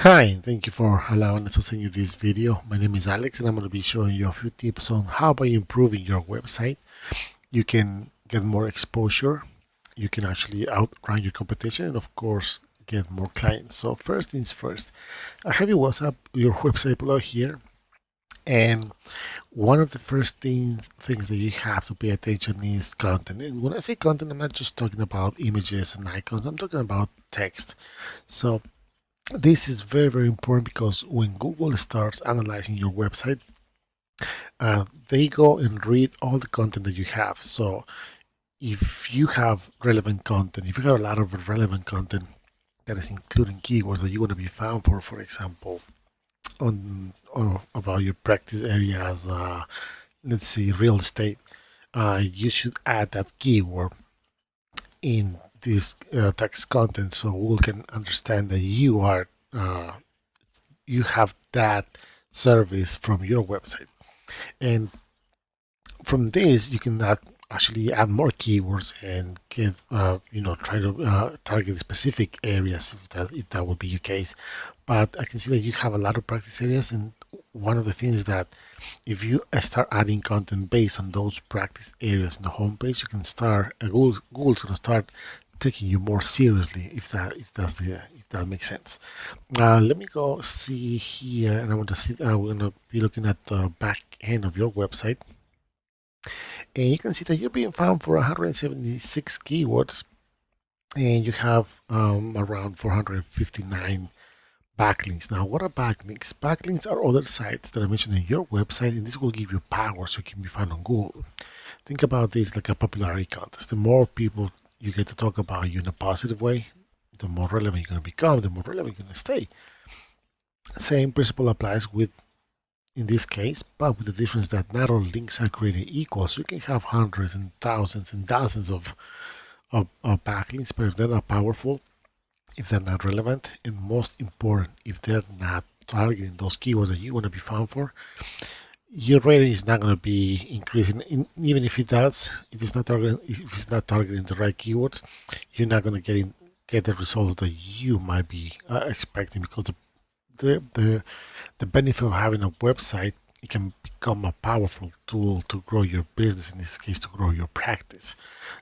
Hi, thank you for allowing us to send you this video. My name is Alex and I'm going to be showing you a few tips on how by improving your website you can get more exposure, you can actually outrun your competition, and of course get more clients. So first things first, I have your website below here, and one of the first things that you have to pay attention is content. And when I say content, I'm not just talking about images and icons, I'm talking about text. So this is very important because when Google starts analyzing your website, they go and read all the content that you have. So if you have relevant content, if you have a lot of relevant content that is including keywords that you want to be found for example, on about your practice areas, let's say real estate, you should add that keyword in this text content so Google can understand that uh, you have that service from your website. And from this, you can actually add more keywords and try to target specific areas if that would be your case. But I can see that you have a lot of practice areas, and one of the things that if you start adding content based on those practice areas in the homepage, you can start Google's going to start taking you more seriously if that makes sense. Let me go see here, and I want to see. We're going to be looking at the back end of your website, and you can see that you're being found for 176 keywords, and you have around 459 backlinks. Now, what are backlinks? Backlinks are other sites that are mentioned in your website, and this will give you power so you can be found on Google. Think about this like a popularity contest. The more people you get to talk about you in a positive way, the more relevant you're going to become, the more relevant you're going to stay. Same principle applies with in this case, but with the difference that not all links are created equal. So you can have hundreds and thousands of backlinks, but if they're not powerful, if they're not relevant, and most important, if they're not targeting those keywords that you want to be found for, your rating is not going to be increasing. Even if it does, if it's not targeting the right keywords, you're not going to get the results that you might be expecting because the benefit of having a website, it can become a powerful tool to grow your business, in this case to grow your practice.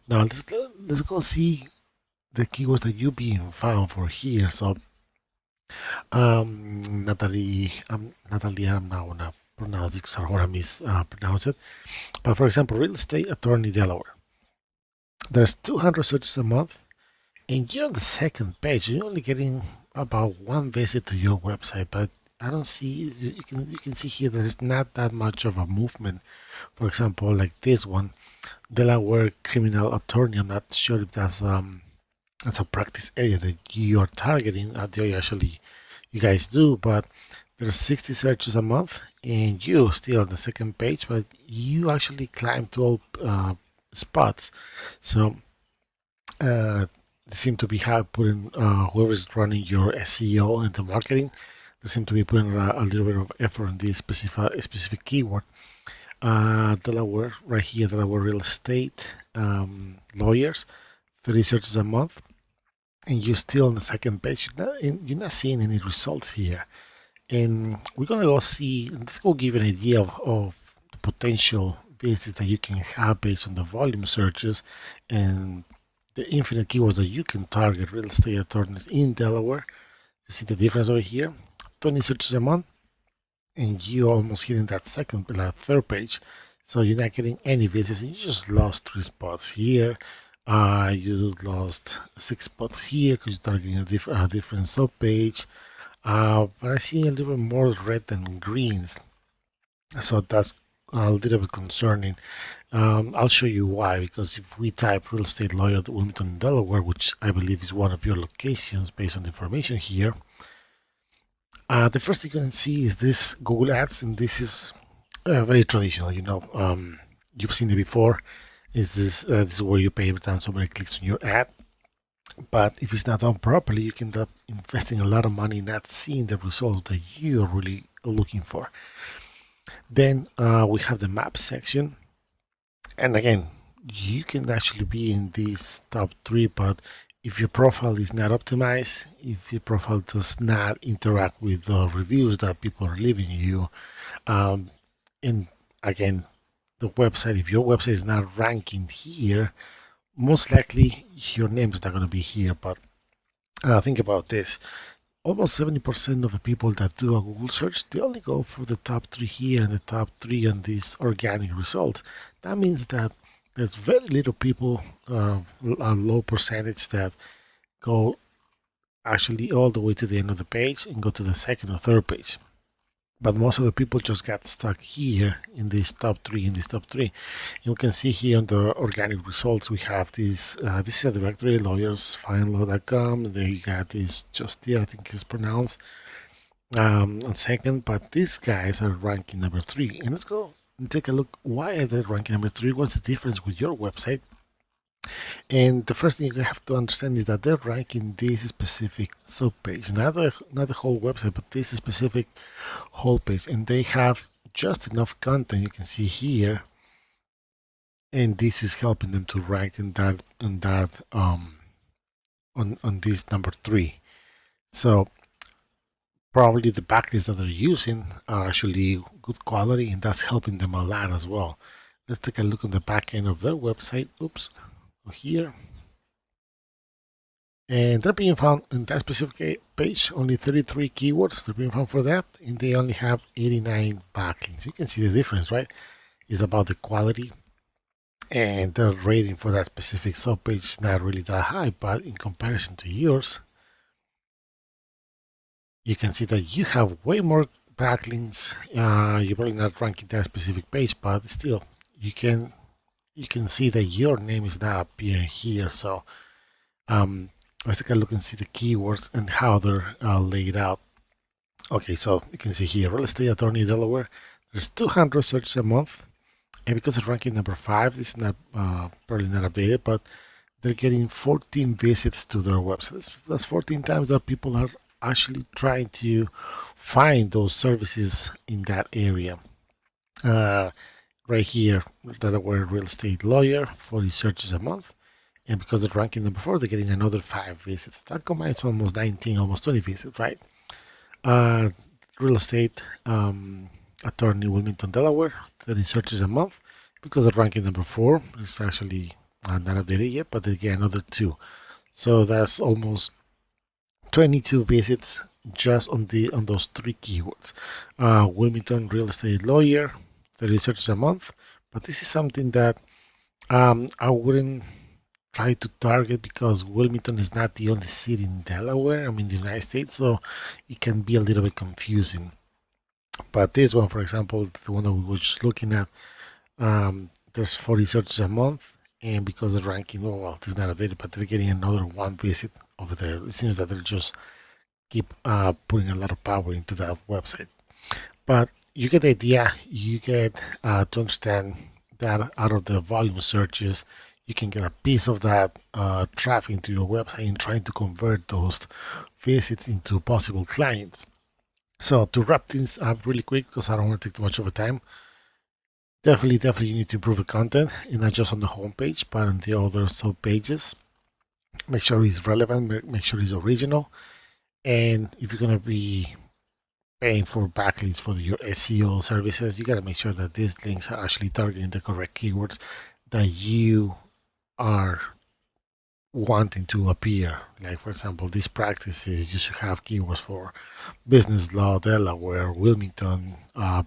Now let's go see the keywords that you're being found for here. So Natalie, I'm not gonna pronounce it because I don't want to mispronounce it. But for example, real estate attorney Delaware, there's 200 searches a month, and you're on the second page. You're only getting about one visit to your website, but I don't see you can see here there's not that much of a movement. For example, like this one, Delaware criminal attorney. I'm not sure if that's a practice area that you are targeting. You guys do, but there's 60 searches a month, and you still on the second page, but you actually climb 12 spots. So they seem to be putting whoever's running your SEO and the marketing. They seem to be putting a little bit of effort on this specific keyword. Delaware, right here, Delaware real estate lawyers, 30 searches a month, and you're still on the second page. You're not seeing any results here. And we're gonna go see, and this will give you an idea of the potential visits that you can have based on the volume searches and the infinite keywords that you can target real estate attorneys in Delaware. You see the difference over here, 20 searches a month, and you're almost hitting that third page. So you're not getting any visits, and you just lost 3 spots here. You lost 6 spots here because you're targeting a different sub page. But I see a little bit more red than greens, so that's a little bit concerning. I'll show you why, because if we type real estate lawyer at Wilmington, Delaware, which I believe is one of your locations based on the information here, the first thing you can see is this Google Ads, and this is very traditional. You've seen it before. This is where you pay every time somebody clicks on your ad. But if it's not done properly, you can end up investing a lot of money not seeing the results that you're really looking for. Then we have the map section. And again, you can actually be in these top three, but if your profile is not optimized, if your profile does not interact with the reviews that people are leaving you, um, and again, the website, if your website is not ranking here, most likely your name is not going to be here. But think about this. Almost 70% of the people that do a Google search, they only go for the top three here and the top three on these organic results. That means that there's very little people, a low percentage that go actually all the way to the end of the page and go to the second or third page. But most of the people just got stuck here in this top three, And we can see here on the organic results, we have this, this is a directory, lawyers.find.com. There you got this Justia, I think it's pronounced, on second, but these guys are ranking number three. And let's go and take a look. Why are they ranking number three? What's the difference with your website? And the first thing you have to understand is that they're ranking this specific subpage, not the whole website, but this specific whole page, and they have just enough content you can see here, and this is helping them to rank in that on this number three. So probably the backlinks that they're using are actually good quality, and that's helping them a lot as well. Let's take a look on the back end of their website. Oops, here. And they're being found in that specific page, only 33 keywords they're being found for that, and they only have 89 backlinks. You can see the difference, right? It's about the quality, and the rating for that specific subpage is not really that high, but in comparison to yours, you can see that you have way more backlinks. You're probably not ranking that specific page, but still, you can see that your name is not appearing here. So let's take a look and see the keywords and how they're laid out. Okay, so you can see here, real estate attorney Delaware. There's 200 searches a month, and because it's ranking number 5, this is not probably not updated, but they're getting 14 visits to their website. That's 14 times that people are actually trying to find those services in that area. Right here, Delaware real estate lawyer, 40 searches a month. And because they're ranking number 4, they're getting another 5 visits. That combines almost 19, almost 20 visits, right? Real estate attorney Wilmington, Delaware, 30 searches a month. Because they're ranking number 4, it's actually not updated yet, but they get another 2. So that's almost 22 visits just on those 3 keywords. Wilmington real estate lawyer, 30 searches a month. But this is something that I wouldn't try to target because Wilmington is not the only city in Delaware, the United States, so it can be a little bit confusing. But this one, for example, the one that we were just looking at, there's 40 searches a month, and because the ranking, well, it's not updated, but they're getting another 1 visit over there. It seems that they're just keep putting a lot of power into that website. But you get the idea. You get to understand that out of the volume searches, you can get a piece of that traffic into your website and trying to convert those visits into possible clients. So to wrap things up really quick, because I don't want to take too much of a time, definitely you need to improve the content, and not just on the homepage, but on the other sub pages. Make sure it's relevant, make sure it's original, and if you're going to be paying for backlinks for your SEO services, you got to make sure that these links are actually targeting the correct keywords that you are wanting to appear. Like, for example, these practices, you should have keywords for business law, Delaware, Wilmington,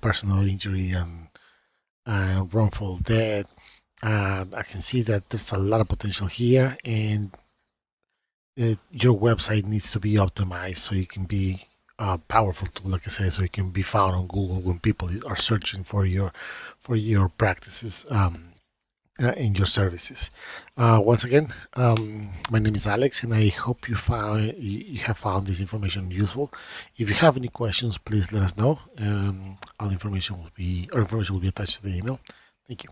personal injury, and wrongful death. I can see that there's a lot of potential here, and your website needs to be optimized so you can be powerful tool, like I said, so it can be found on Google when people are searching for your practices and your services. Once again, my name is Alex, and I hope you have found this information useful. If you have any questions, please let us know. Our information will be attached to the email. Thank you.